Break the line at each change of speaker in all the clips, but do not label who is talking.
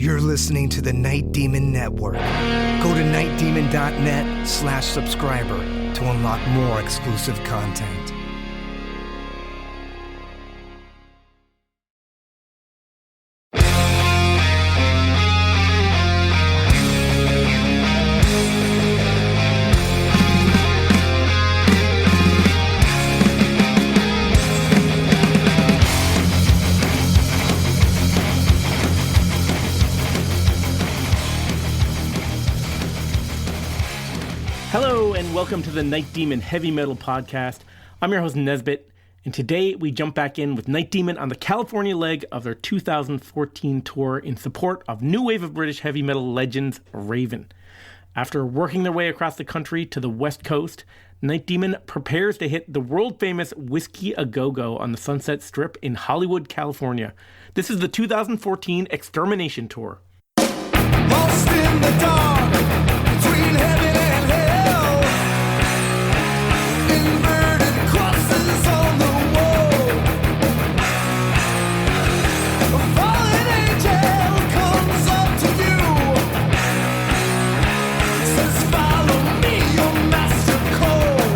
You're listening to the Night Demon Network. Go to nightdemon.net/subscriber to unlock more exclusive content.
Hello and welcome to the Night Demon Heavy Metal Podcast. I'm your host Nesbit, and today we jump back in with Night Demon on the California leg of their 2014 tour in support of new wave of British heavy metal legends Raven. After working their way across the country to the West Coast, Night Demon prepares to hit the world-famous Whisky A Go Go on the Sunset Strip in Hollywood, California. This is the 2014 Extermination Tour.
Lost in the dark, between heaven and hell, inverted crosses on the wall. A fallen angel comes up to you, says, "Follow me, your master calls."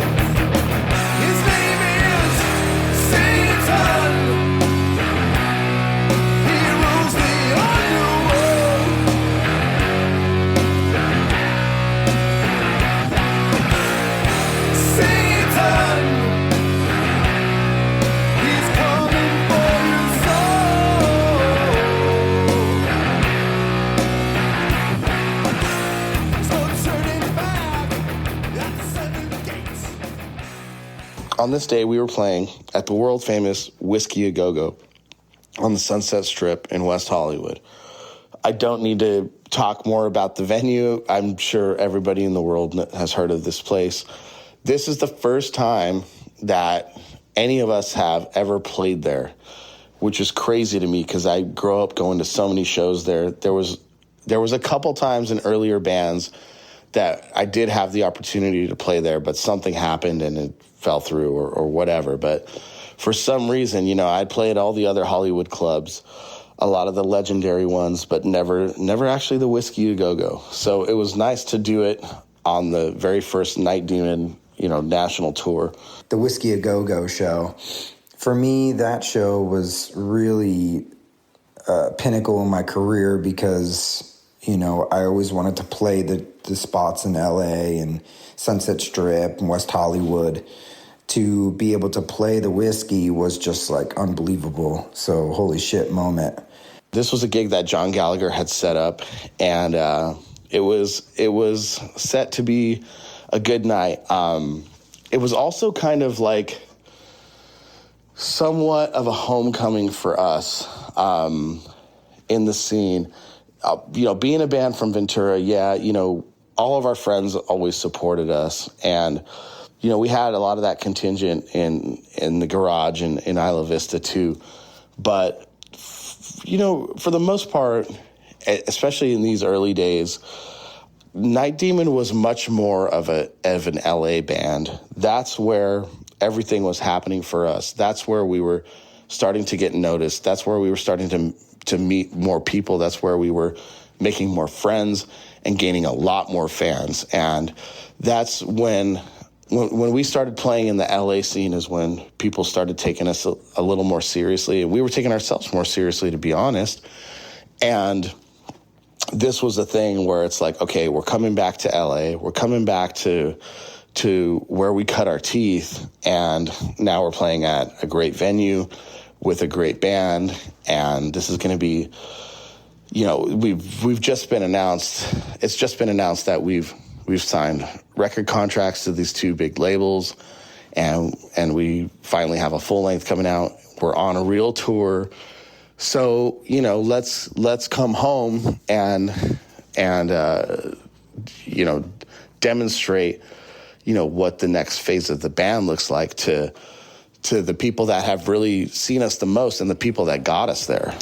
His name is Satan. He rules the underworld. Satan, he's coming for your soul. So turning back at seven gates.
On this day, we were playing at the world-famous Whisky A Go Go on the Sunset Strip in West Hollywood. I don't need to talk more about the venue. I'm sure everybody in the world has heard of this place. This is the first time that any of us have ever played there, which is crazy to me because I grew up going to so many shows there. There was a couple times in earlier bands that I did have the opportunity to play there, but something happened and it fell through or whatever. But for some reason, I'd play at all the other Hollywood clubs, a lot of the legendary ones, but never actually the Whisky A Go Go. So it was nice to do it on the very first Night Demon, national tour.
The Whisky A Go Go show. For me, that show was really a pinnacle in my career because, I always wanted to play the spots in LA and Sunset Strip and West Hollywood. To be able to play the Whiskey was just like unbelievable. So holy shit moment.
This was a gig that John Gallagher had set up, and it was set to be a good night. It was also kind of like somewhat of a homecoming for us in the scene. Being a band from Ventura, all of our friends always supported us, and we had a lot of that contingent in the garage and in Isla Vista too. But for the most part, especially in these early days, Night Demon was much more of an LA band. That's where everything was happening for us. That's where we were starting to get noticed. That's where we were starting to meet more people. That's where we were making more friends and gaining a lot more fans. And that's when we started playing in the LA scene is when people started taking us a little more seriously. And we were taking ourselves more seriously, to be honest. And this was a thing where it's like, okay, we're coming back to LA. We're coming back to where we cut our teeth. And now we're playing at a great venue with a great band. And this is going to be, we've just been announced. It's just been announced that we've signed record contracts to these two big labels, and we finally have a full length coming out. We're on a real tour. So, let's come home and demonstrate, what the next phase of the band looks like to the people that have really seen us the most and the people that got us there.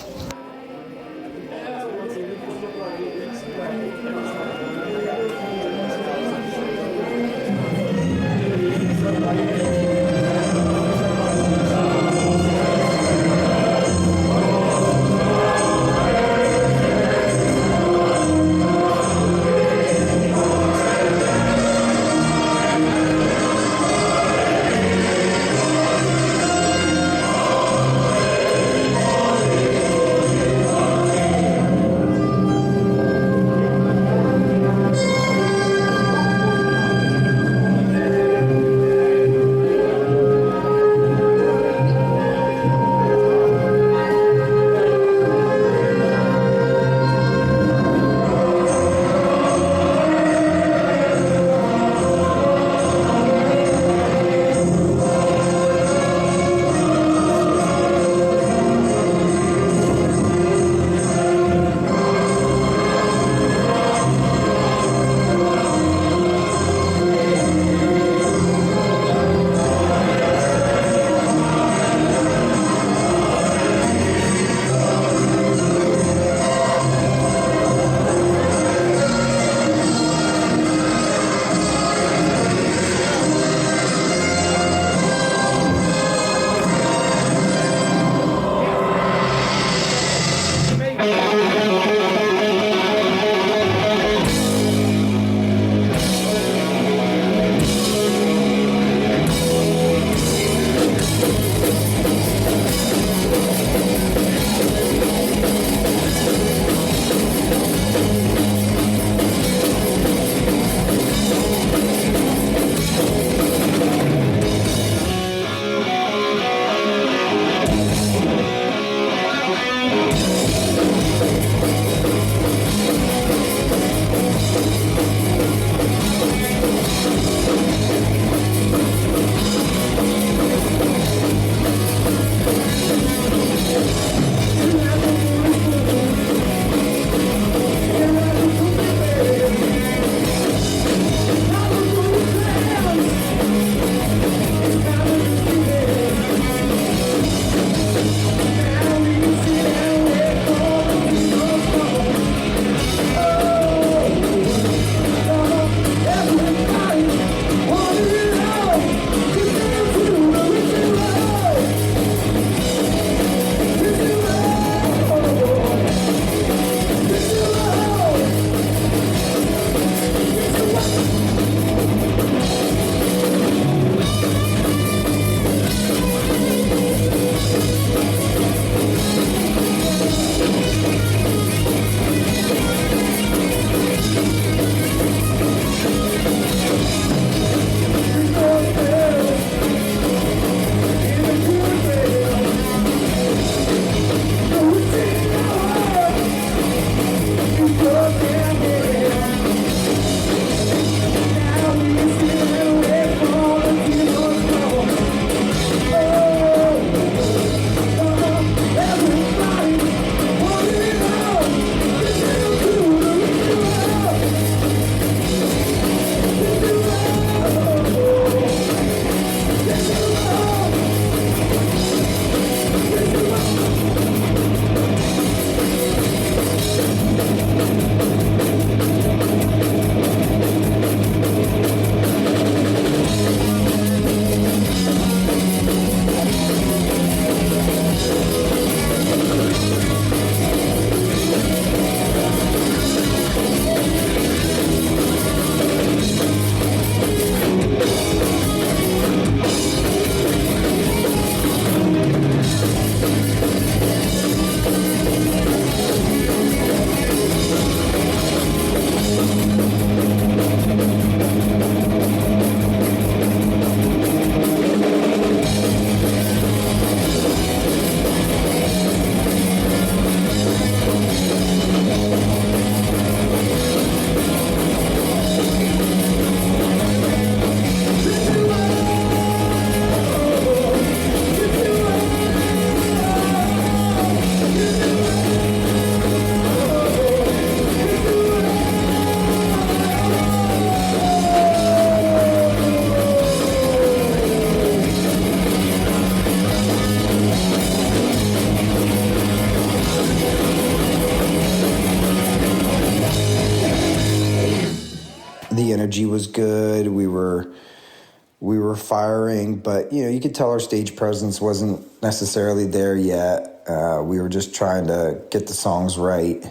energy was good. We were firing, but you could tell our stage presence wasn't necessarily there yet. We were just trying to get the songs right.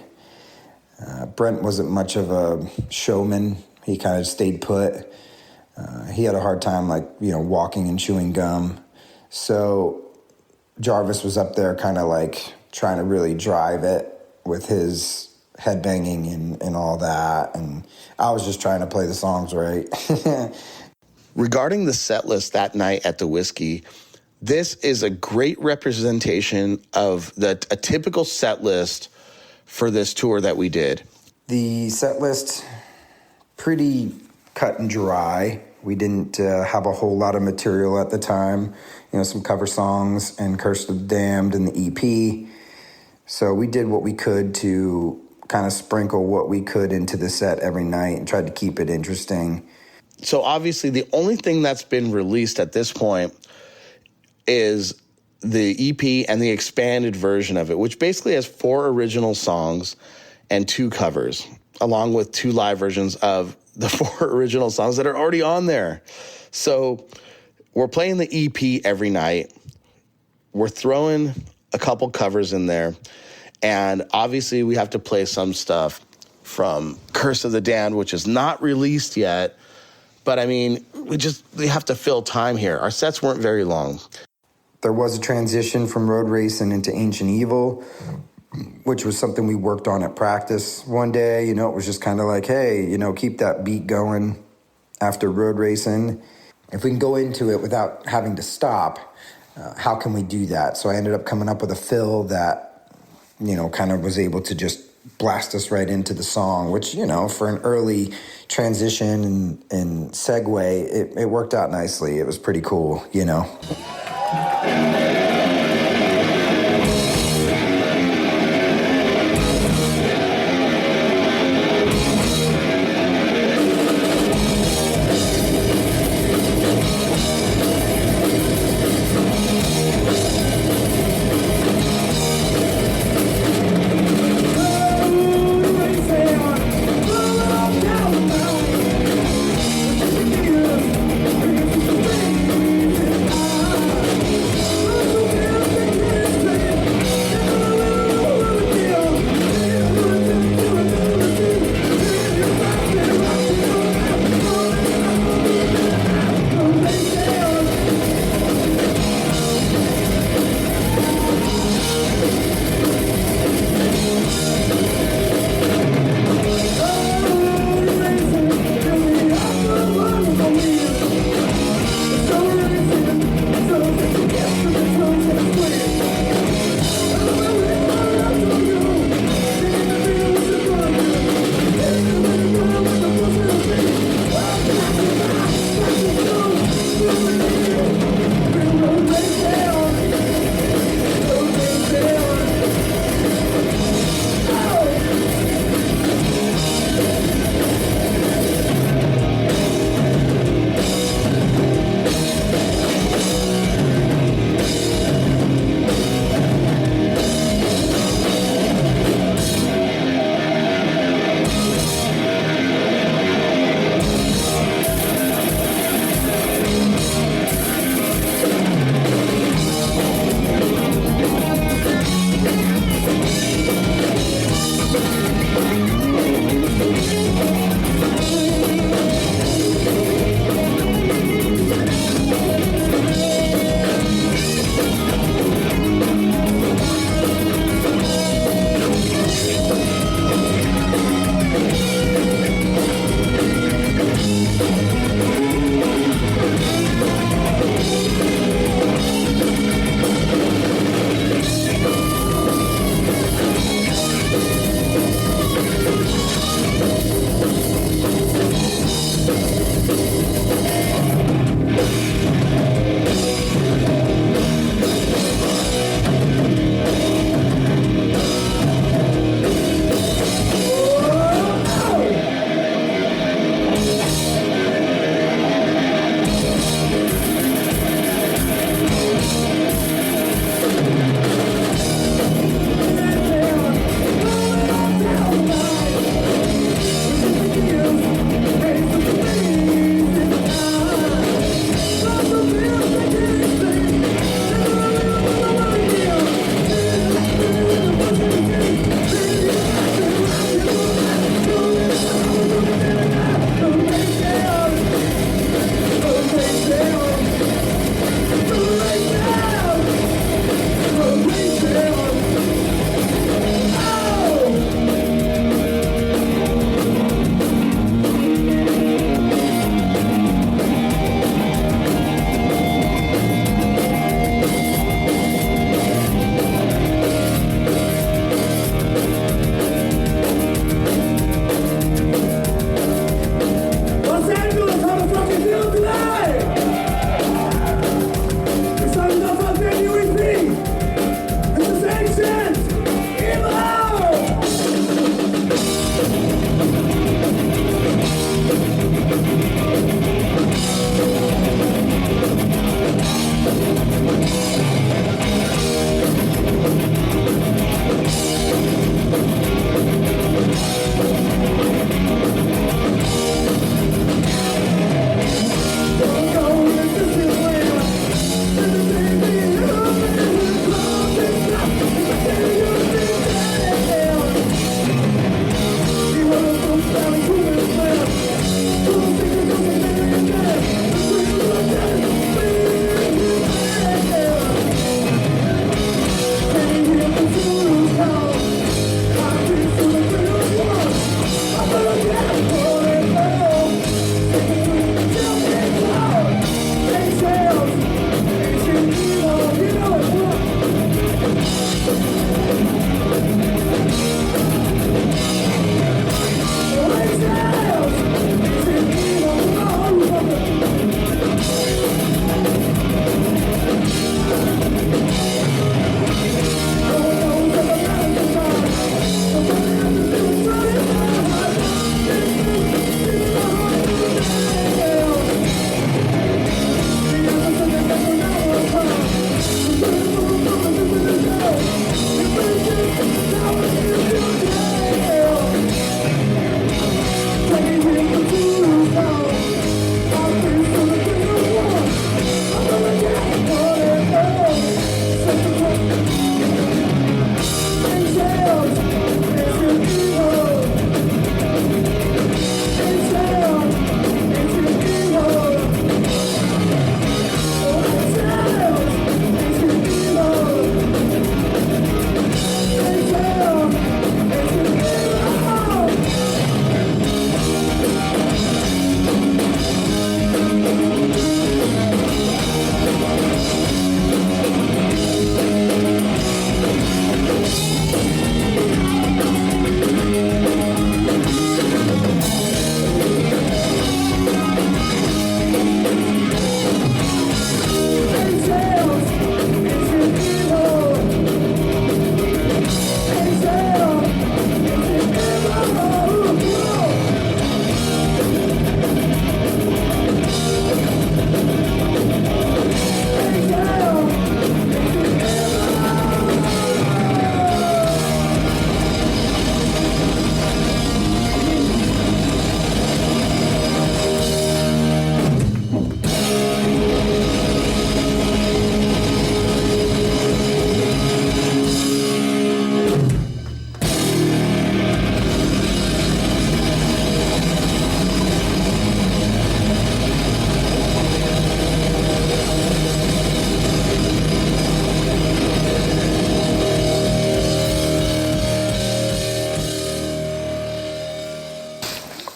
Brent wasn't much of a showman. He kind of stayed put. He had a hard time, walking and chewing gum. So Jarvis was up there kind of trying to really drive it with his headbanging and all that. And I was just trying to play the songs right.
Regarding the set list that night at the Whisky, this is a great representation of a typical set list for this tour that we did.
The set list, pretty cut and dry. We didn't have a whole lot of material at the time. Some cover songs and Curse of the Damned and the EP. So we did what we could to kind of sprinkle what we could into the set every night and tried to keep it interesting.
So obviously the only thing that's been released at this point is the EP and the expanded version of it, which basically has 4 original songs and 2 covers, along with 2 live versions of the 4 original songs that are already on there. So we're playing the EP every night. We're throwing a couple covers in there. And obviously we have to play some stuff from Curse of the Damned, which is not released yet. But I mean, we have to fill time here. Our sets weren't very long.
There was a transition from road racing into Ancient Evil, which was something we worked on at practice one day. It was just kind of hey, keep that beat going after road racing. If we can go into it without having to stop, how can we do that? So I ended up coming up with a fill that, kind of was able to just blast us right into the song, which, for an early transition and segue, it worked out nicely. It was pretty cool,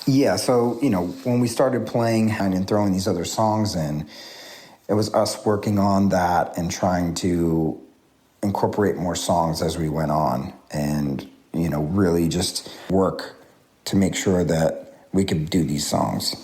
Yeah, so, when we started playing and throwing these other songs in, it was us working on that and trying to incorporate more songs as we went on and, really just work to make sure that we could do these songs.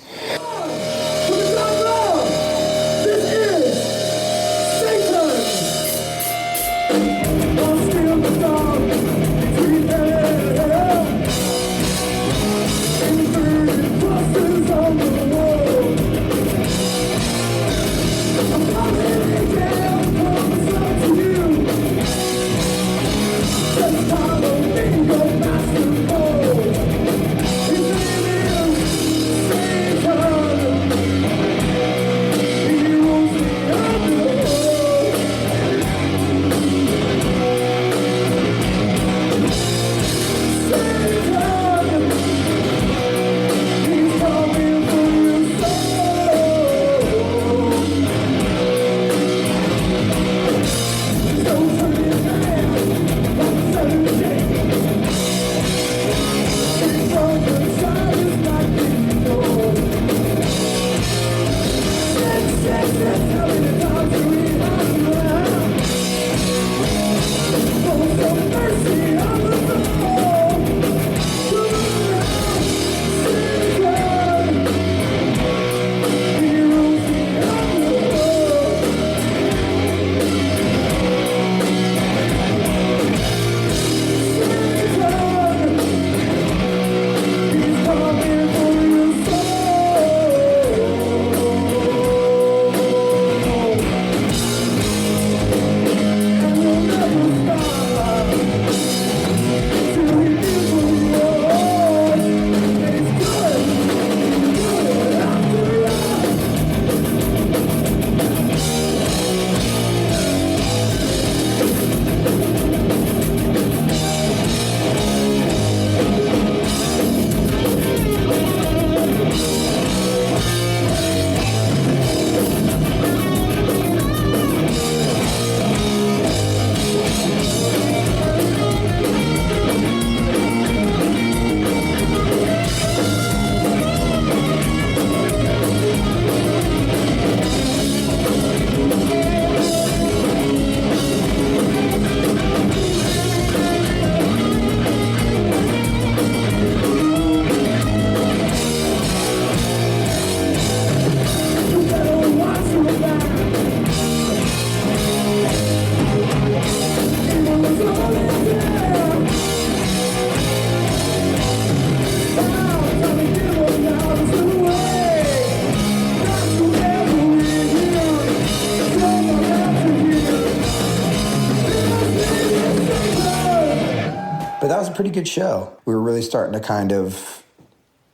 But that was a pretty good show. We were really starting to kind of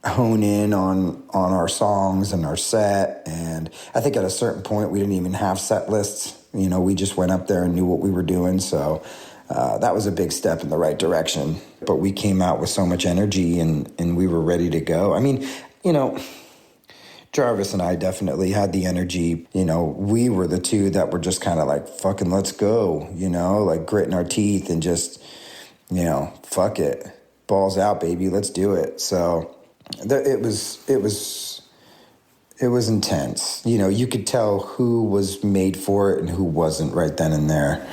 hone in on our songs and our set. And I think at a certain point, we didn't even have set lists. We just went up there and knew what we were doing. So that was a big step in the right direction. But we came out with so much energy and we were ready to go. I mean, Jarvis and I definitely had the energy. We were the two that were just kind of like, fucking let's go, like gritting our teeth and just, fuck it. Balls out, baby. Let's do it. So it was intense. You could tell who was made for it and who wasn't right then and there.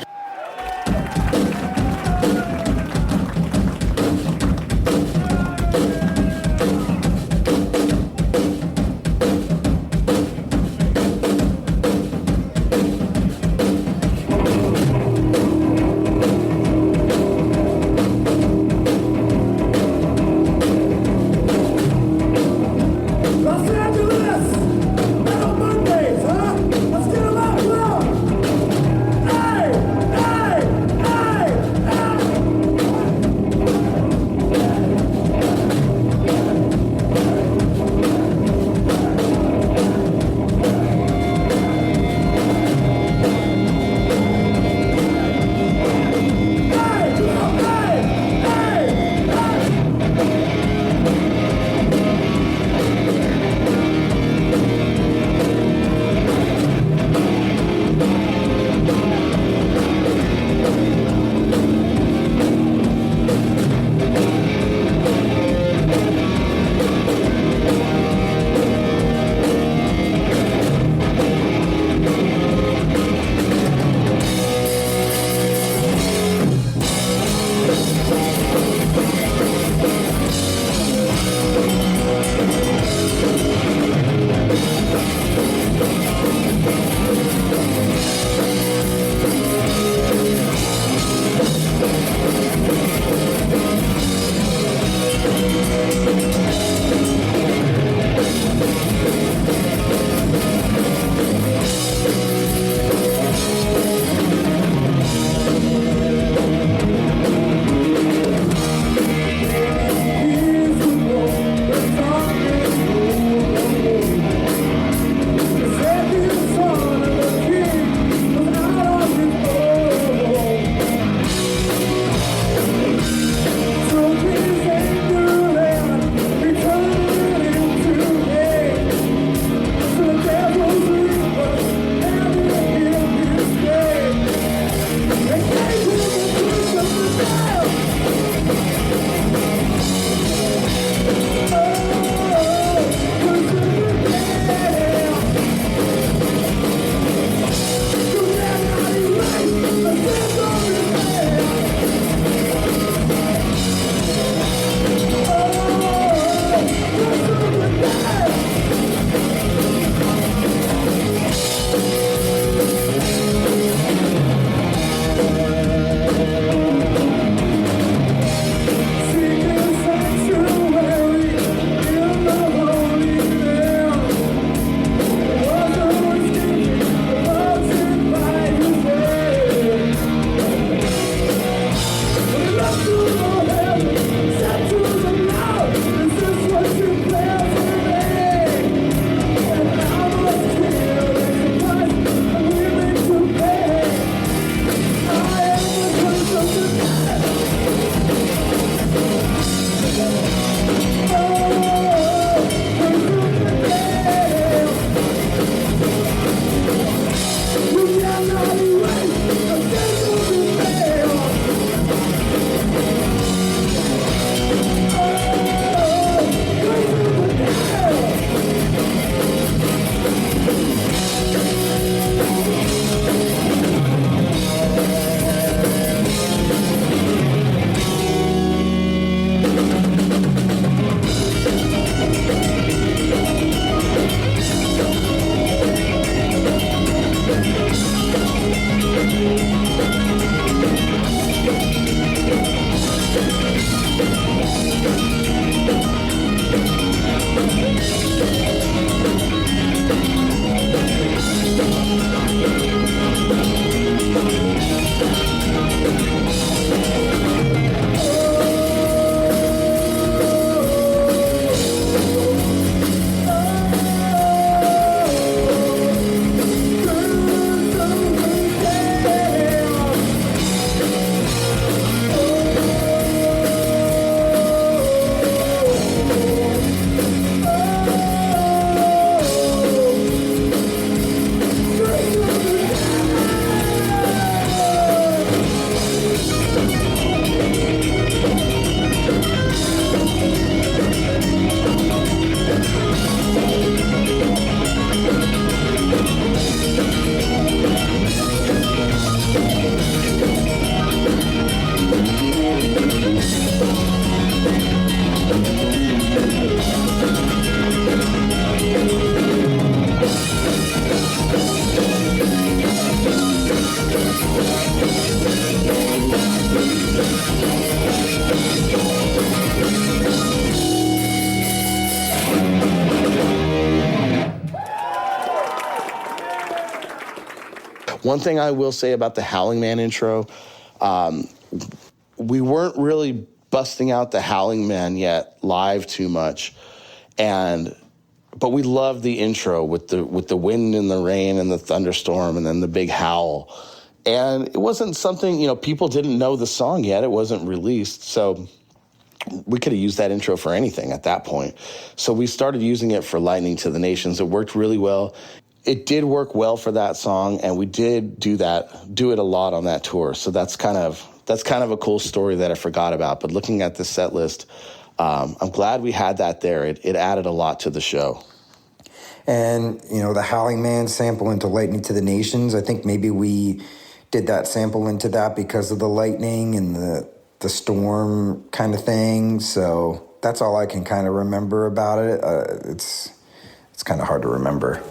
Hey!
One thing I will say about the Howling Man intro, we weren't really busting out the Howling Man yet live too much, but we loved the intro with the wind and the rain and the thunderstorm and then the big howl. And it wasn't something, people didn't know the song yet. It wasn't released. So we could have used that intro for anything at that point. So we started using it for Lightning to the Nations. It worked really well. It did work well for that song, and we did do it a lot on that tour. So that's kind of a cool story that I forgot about. But looking at the set list, I'm glad we had that there. It added a lot to the show.
And, the Howling Man sample into Lightning to the Nations, I think maybe we did that sample into that because of the lightning and the storm kind of thing. So that's all I can kind of remember about it. It's kind of hard to remember.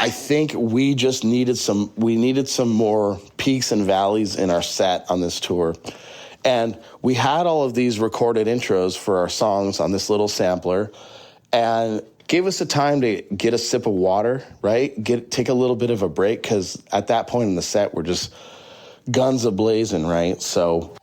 I think we just needed some more peaks and valleys in our set on this tour. And we had all of these recorded intros for our songs on this little sampler, and gave us a time to get a sip of water, right? Take a little bit of a break, because at that point in the set, we're just guns a-blazing, right? So...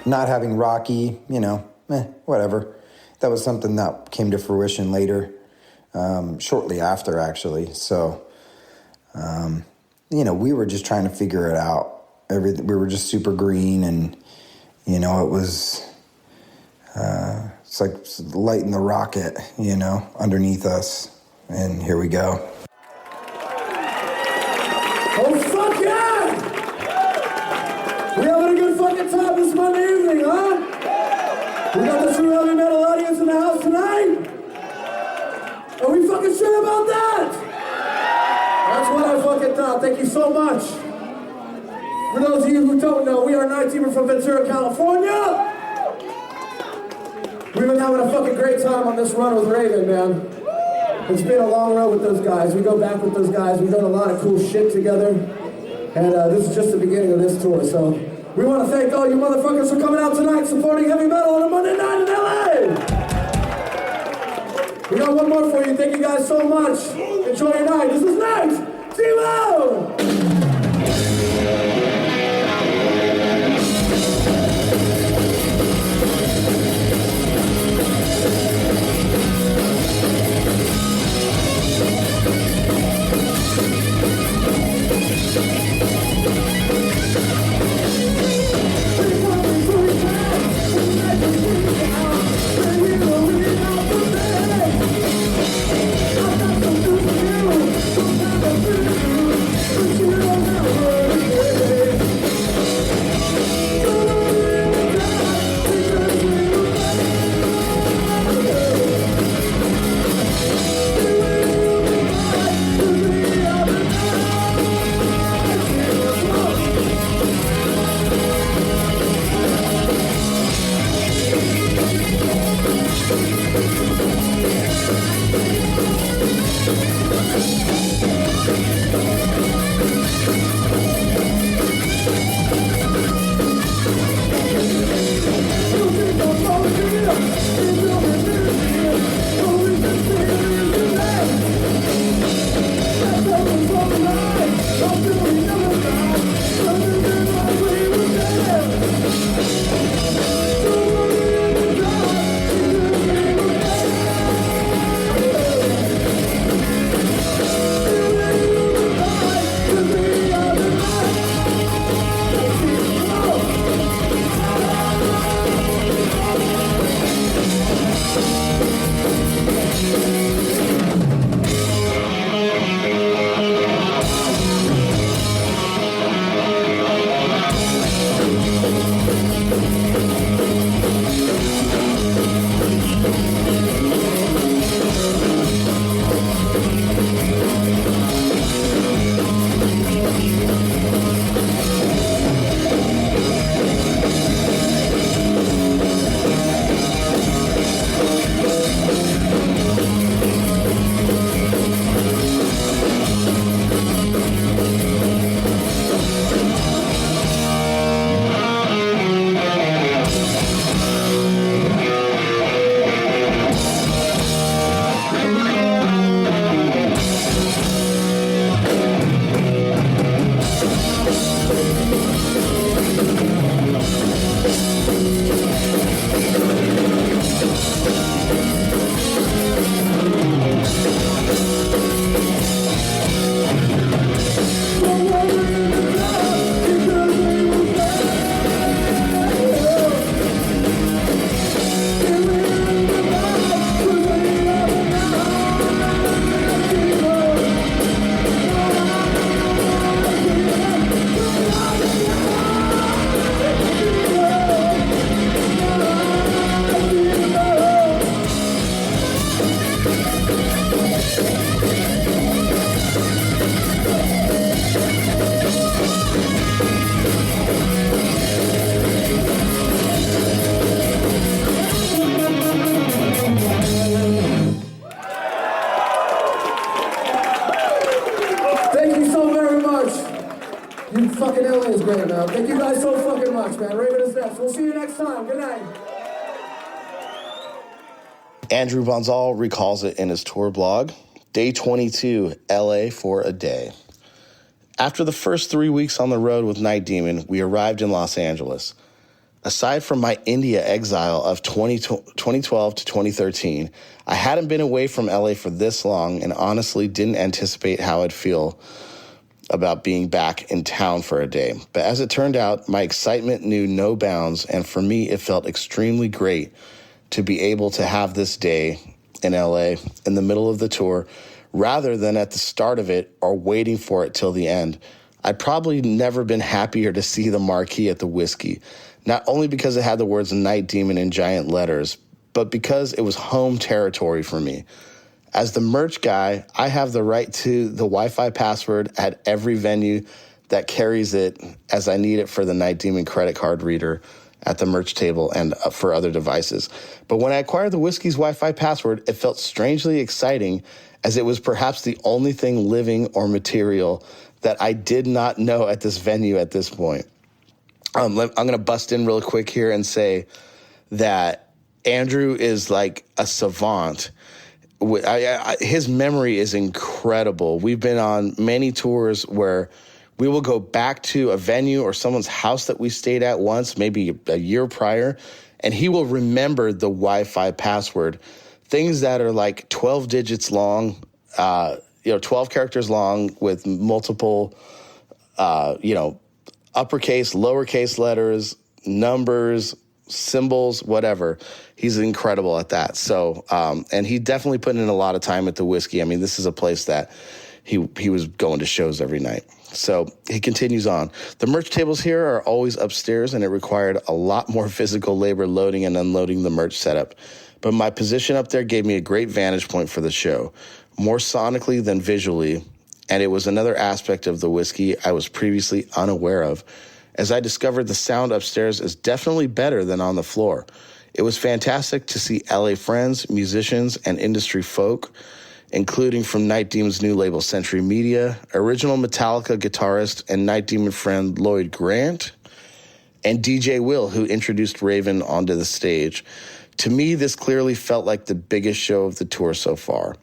Not having Rocky, whatever. That was something that came to fruition later, shortly after, actually. So, we were just trying to figure it out. We were just super green, and, it was, it's like lighting the rocket, underneath us. And here we go.
Oh, fuck yeah! We having a good fucking time this Monday evening, huh? We got the true heavy metal audience in the house tonight? Are we fucking sure about that? That's what I fucking thought. Thank you so much. For those of you who don't know, we are Night Demon from Ventura, California. We've been having a fucking great time on this run with Raven, man. It's been a long road with those guys. We go back with those guys. We've done a lot of cool shit together. And this is just the beginning of this tour. So we want to thank all you motherfuckers for coming out tonight, supporting heavy metal on a Monday night in LA. We got one more for you. Thank you guys so much. Enjoy your night. This is Night Zero! Fucking LA is great, man. Thank you guys so fucking much, man. Raven is next. We'll see you next time. Good night.
Andrew Bonzal recalls it in his tour blog, Day 22, LA for a day. After the first 3 weeks on the road with Night Demon, we arrived in Los Angeles. Aside from my India exile of 2012 to 2013, I hadn't been away from LA for this long and honestly didn't anticipate how I'd feel about being back in town for a day. But as it turned out, my excitement knew no bounds, and for me, it felt extremely great to be able to have this day in LA in the middle of the tour rather than at the start of it or waiting for it till the end. I'd probably never been happier to see the marquee at the Whisky, not only because it had the words Night Demon in giant letters, but because it was home territory for me. As the merch guy, I have the right to the Wi-Fi password at every venue that carries it as I need it for the Night Demon credit card reader. at the merch table and for other devices. But when I acquired the Whisky's Wi-Fi password, it felt strangely exciting, as it was perhaps the only thing living or material that I did not know at this venue at this point. I'm going to bust in real quick here and say that Andrew is like a savant. His memory is incredible. We've been on many tours where we will go back to a venue or someone's house that we stayed at once, maybe a year prior, and he will remember the Wi-Fi password. Things that are like 12 digits long, 12 characters long with multiple, uppercase, lowercase letters, numbers, symbols, whatever. He's incredible at that. So, and he definitely put in a lot of time at the Whisky. I mean, this is a place that he was going to shows every night. So he continues on. The merch tables here are always upstairs, and it required a lot more physical labor loading and unloading the merch setup. But my position up there gave me a great vantage point for the show, more sonically than visually, and it was another aspect of the Whisky I was previously unaware of, as I discovered the sound upstairs is definitely better than on the floor. It was fantastic to see LA friends, musicians, and industry folk, including from Night Demon's new label Century Media, original Metallica guitarist and Night Demon friend Lloyd Grant, and DJ Will, who introduced Raven onto the stage. To me, this clearly felt like the biggest show of the tour so far.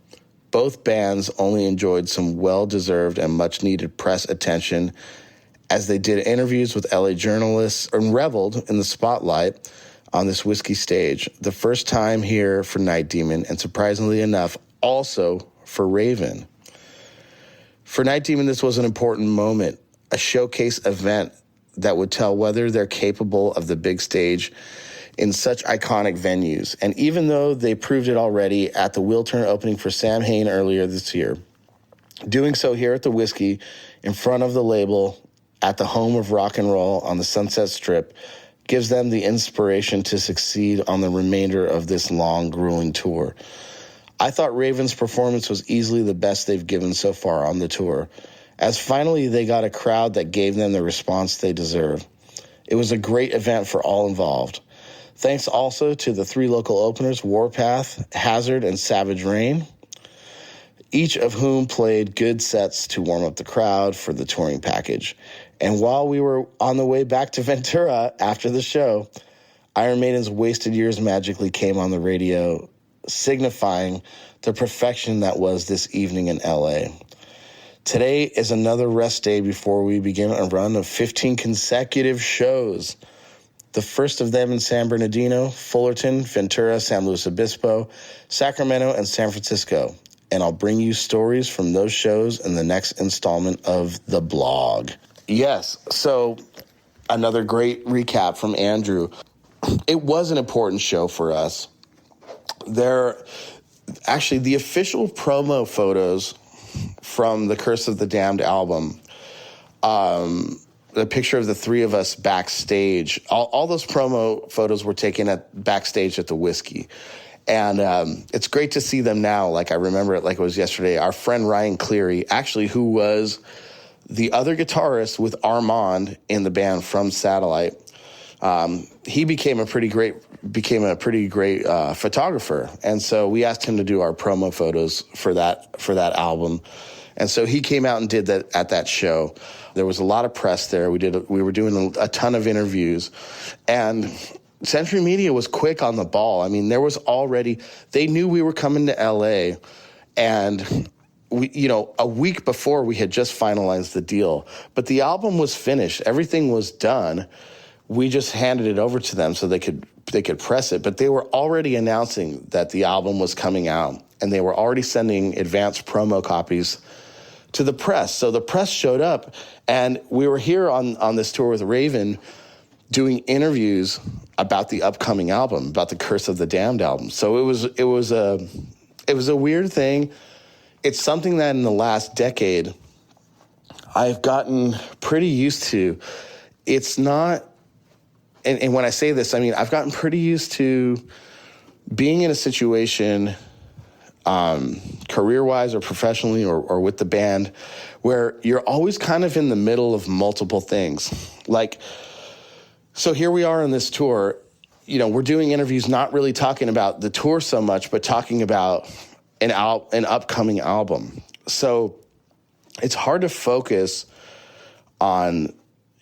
Both bands only enjoyed some well-deserved and much-needed press attention as they did interviews with LA journalists and reveled in the spotlight on this Whisky stage. The first time here for Night Demon, and surprisingly enough, also for Raven. For Night Demon, this was an important moment, a showcase event that would tell whether they're capable of the big stage in such iconic venues. And even though they proved it already at the Wheel Turn opening for Sam Hain earlier this year, doing so here at the Whisky in front of the label at the home of rock and roll on the Sunset Strip gives them the inspiration to succeed on the remainder of this long, grueling tour. I thought Raven's performance was easily the best they've given so far on the tour, as finally they got a crowd that gave them the response they deserve. It was a great event for all involved. Thanks also to the three local openers, Warpath, Hazard, and Savage Rain, each of whom played good sets to warm up the crowd for the touring package. And while we were on the way back to Ventura after the show, Iron Maiden's Wasted Years magically came on the radio, signifying the perfection that was this evening in LA. Today is another rest day before we begin a run of 15 consecutive shows. The first of them in San Bernardino, Fullerton, Ventura, San Luis Obispo, Sacramento, and San Francisco. And I'll bring you stories from those shows in the next installment of the blog. Yes, so another great recap from Andrew. It was an important show for us. Actually, the official promo photos from the Curse of the Damned album, the picture of the three of us backstage, all those promo photos were taken backstage at the Whisky. And it's great to see them now. Like, I remember it like it was yesterday. Our friend Ryan Cleary, actually, who was the other guitarist with Armand in the band from Satellite, he became a pretty great photographer. And so we asked him to do our promo photos for that album. And so he came out and did that at that show. There was a lot of press there. We were doing a ton of interviews, and Century Media was quick on the ball. I mean, they knew we were coming to LA, and a week before we had just finalized the deal, but the album was finished. Everything was done. We just handed it over to them so they could press it, but they were already announcing that the album was coming out, and they were already sending advanced promo copies to the press. So the press showed up, and we were here on this tour with Raven doing interviews about the upcoming album, about the Curse of the Damned album. So it was a weird thing. It's something that in the last decade I've gotten pretty used to. It's not, and when I say this, I mean, I've gotten pretty used to being in a situation, career-wise or professionally or with the band, where you're always kind of in the middle of multiple things. Like, So here we are on this tour. We're doing interviews, not really talking about the tour so much, but talking about an upcoming album. So it's hard to focus on,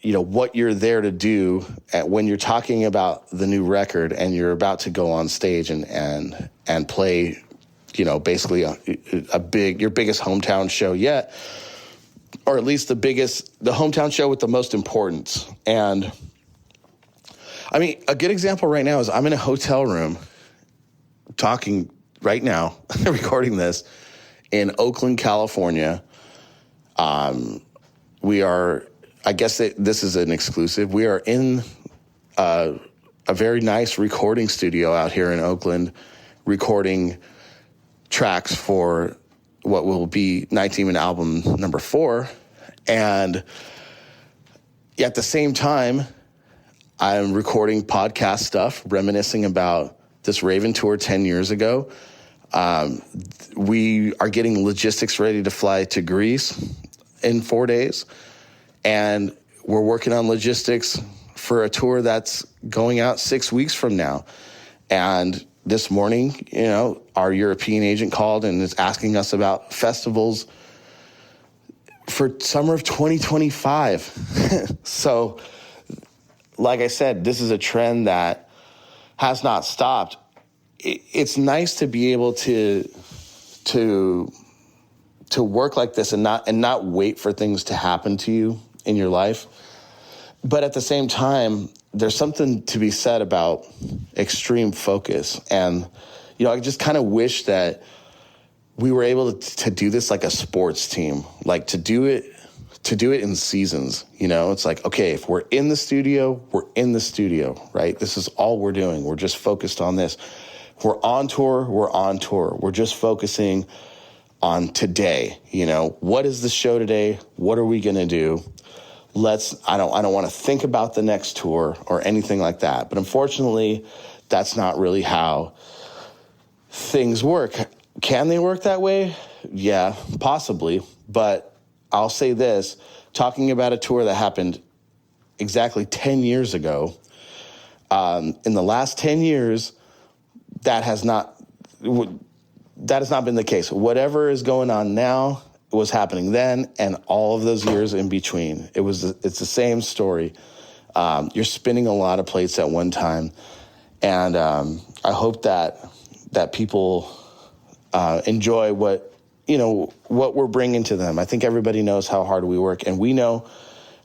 what you're there to do when you're talking about the new record and you're about to go on stage and play, basically your biggest hometown show yet, or at least the hometown show with the most importance. And I mean, a good example right now is I'm in a hotel room talking right now, recording this in Oakland, California. We are, I guess this is an exclusive. We are in a very nice recording studio out here in Oakland, recording tracks for what will be Night Demon album number 4. And at the same time, I'm recording podcast stuff, reminiscing about this Raven tour 10 years ago. We are getting logistics ready to fly to Greece in 4 days. And we're working on logistics for a tour that's going out 6 weeks from now. And this morning, our European agent called and is asking us about festivals for summer of 2025. So, like I said, this is a trend that has not stopped. It's nice to be able to work like this and not wait for things to happen to you in your life. But at the same time, there's something to be said about extreme focus. And, I just kind of wish that we were able to do this like a sports team, like to do it in seasons. It's like, okay, if we're in the studio, right? This is all we're doing. We're just focused on this. We're on tour. We're just focusing on today. What is the show today? What are we going to do? I don't want to think about the next tour or anything like that. But unfortunately, that's not really how things work. Can they work that way? Yeah, possibly. But I'll say this, talking about a tour that happened exactly 10 years ago, in the last 10 years, that has not been the case. Whatever is going on now was happening then and all of those years in between. It's the same story. You're spinning a lot of plates at one time. And I hope that people enjoy what we're bringing to them. I think everybody knows how hard we work, and we know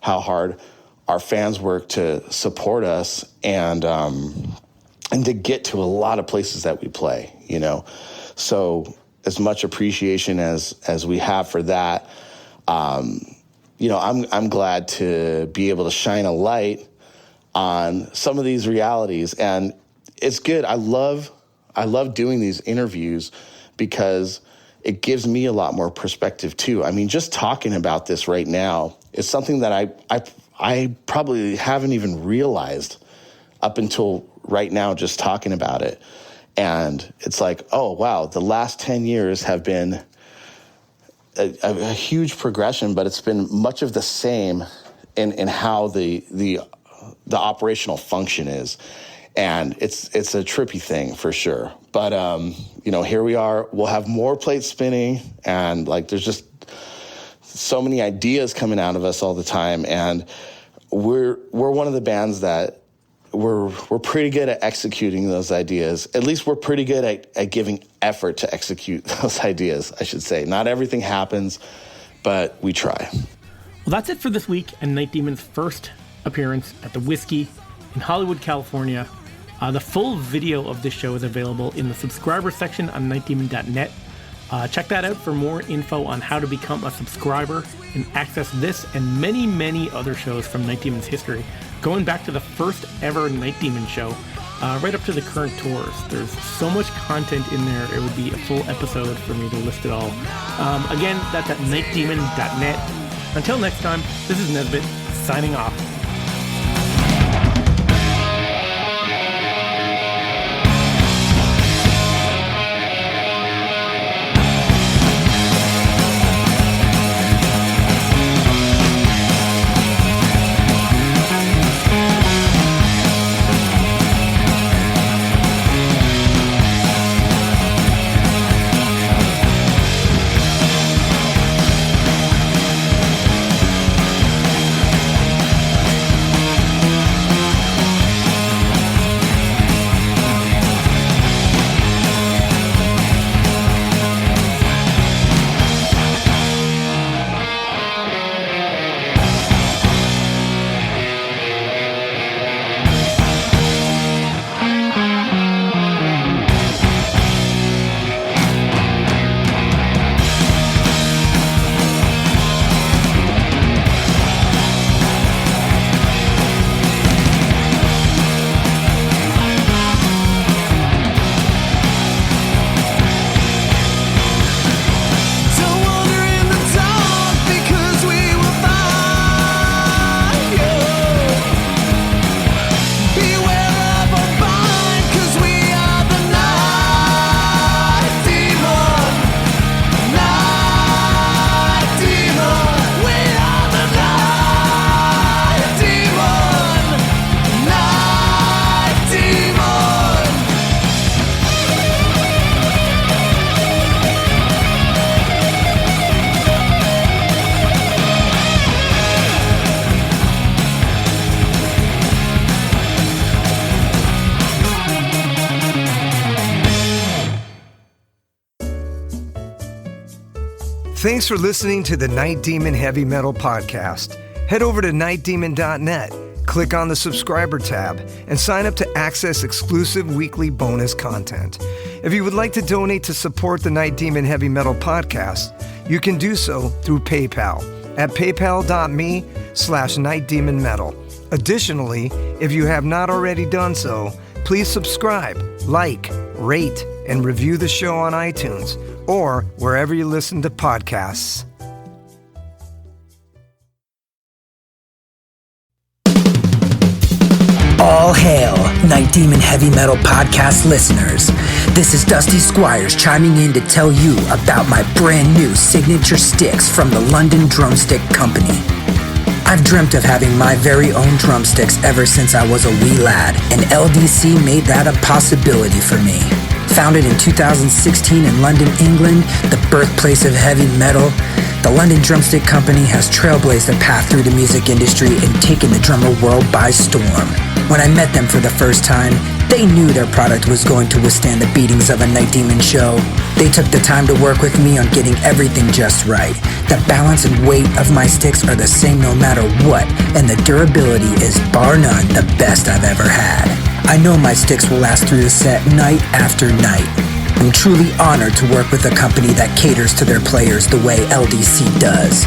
how hard our fans work to support us and to get to a lot of places that we play, So as much appreciation as we have for that, I'm glad to be able to shine a light on some of these realities. And it's good. I love doing these interviews because it gives me a lot more perspective too. I mean, just talking about this right now is something that I probably haven't even realized up until right now, just talking about it. And it's like, oh, wow, the last 10 years have been a huge progression, but it's been much of the same in how the operational function is. And it's a trippy thing for sure. But, here we are. We'll have more plates spinning, and there's just so many ideas coming out of us all the time. And we're one of the bands that we're pretty good at executing those ideas. At least we're pretty good at giving effort to execute those ideas, I should say. Not everything happens, but we try.
Well, that's it for this week and Night Demon's first appearance at the Whisky in Hollywood, California. The full video of this show is available in the subscriber section on nightdemon.net. Check that out for more info on how to become a subscriber and access this and many, many other shows from Night Demon's history, going back to the first ever Night Demon show, right up to the current tours. There's so much content in there, it would be a full episode for me to list it all. Again, that's at nightdemon.net. Until next time, this is Nesbitt, signing off.
Thanks for listening to the Night Demon Heavy Metal Podcast. Head over to nightdemon.net, click on the subscriber tab, and sign up to access exclusive weekly bonus content. If you would like to donate to support the Night Demon Heavy Metal Podcast, you can do so through PayPal at paypal.me/nightdemonmetal. Additionally, if you have not already done so, please subscribe, like, rate, and review the show on iTunes or wherever you listen to podcasts.
All hail, Night Demon Heavy Metal Podcast listeners. This is Dusty Squires chiming in to tell you about my brand new signature sticks from the London Drumstick Company. I've dreamt of having my very own drumsticks ever since I was a wee lad, and LDC made that a possibility for me. Founded in 2016 in London, England, the birthplace of heavy metal, the London Drumstick Company has trailblazed a path through the music industry and taken the drummer world by storm. When I met them for the first time, they knew their product was going to withstand the beatings of a Night Demon show. They took the time to work with me on getting everything just right. The balance and weight of my sticks are the same no matter what, and the durability is bar none the best I've ever had. I know my sticks will last through the set night after night. I'm truly honored to work with a company that caters to their players the way LDC does.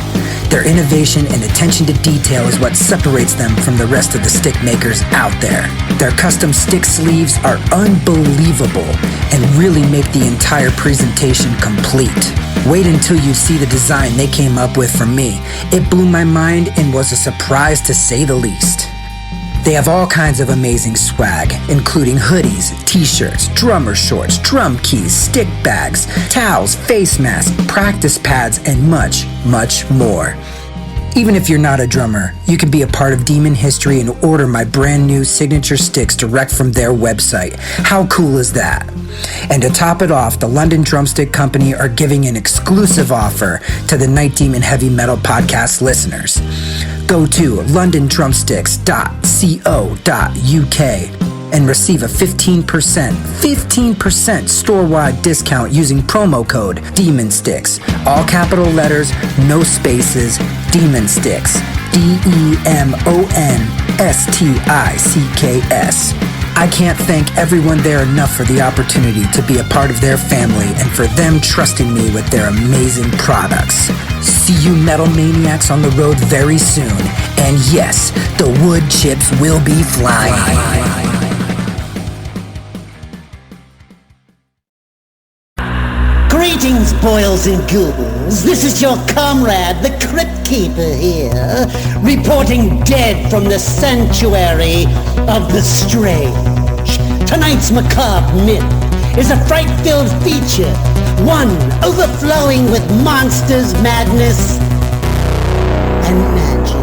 Their innovation and attention to detail is what separates them from the rest of the stick makers out there. Their custom stick sleeves are unbelievable and really make the entire presentation complete. Wait until you see the design they came up with for me. It blew my mind and was a surprise to say the least. They have all kinds of amazing swag, including hoodies, t-shirts, drummer shorts, drum keys, stick bags, towels, face masks, practice pads, and much, much more. Even if you're not a drummer, you can be a part of Demon history and order my brand new signature sticks direct from their website. How cool is that? And to top it off, the London Drumstick Company are giving an exclusive offer to the Night Demon Heavy Metal Podcast listeners. Go to londondrumsticks.co.uk and receive a 15% store-wide discount using promo code DEMONSTICKS. All capital letters, no spaces, Demon Sticks. DEMONSTICKS. I can't thank everyone there enough for the opportunity to be a part of their family and for them trusting me with their amazing products. See you metal maniacs on the road very soon. And yes, the wood chips will be flying.
Greetings, boils and ghouls. This is your comrade, the Crypt Keeper here, reporting dead from the sanctuary of the strange. Tonight's macabre myth is a fright-filled feature, one overflowing with monsters, madness, and magic.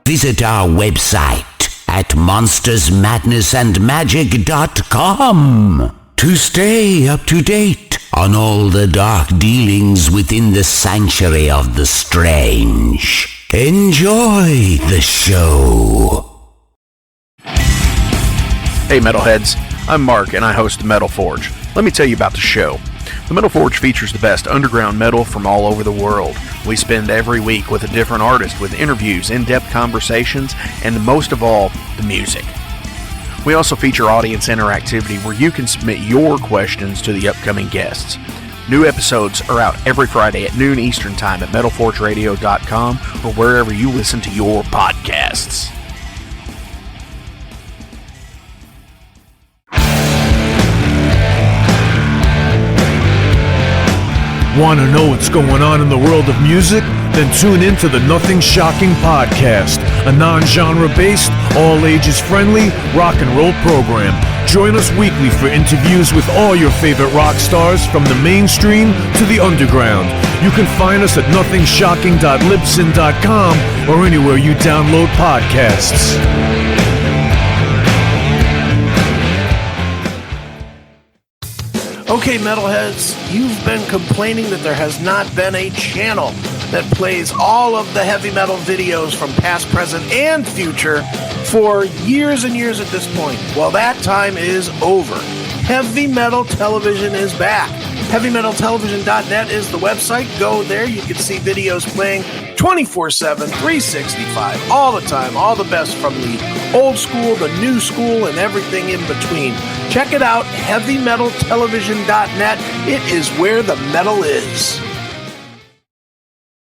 Visit our website at monstersmadnessandmagic.com to stay up to date on all the dark dealings within the sanctuary of the strange. Enjoy the show.
Hey Metalheads, I'm Mark and I host the Metal Forge. Let me tell you about the show. The Metal Forge features the best underground metal from all over the world. We spend every week with a different artist with interviews, in-depth conversations, and most of all, the music. We also feature audience interactivity where you can submit your questions to the upcoming guests. New episodes are out every Friday at noon Eastern Time at metalforgeradio.com or wherever you listen to your podcasts.
Want to know what's going on in the world of music? Then tune in to the Nothing Shocking Podcast, a non-genre based, all ages friendly rock and roll program. Join us weekly for interviews with all your favorite rock stars from the mainstream to the underground. You can find us at nothingshocking.libsyn.com or anywhere you download podcasts.
Okay, metalheads, you've been complaining that there has not been a channel that plays all of the heavy metal videos from past, present, and future for years and years at this point. Well, that time is over. Heavy Metal Television is back. HeavyMetalTelevision.net is the website. Go there. You can see videos playing 24/7, 365, all the time, all the best from the old school, the new school, and everything in between. Check it out, HeavyMetalTelevision.net. It is where the metal is.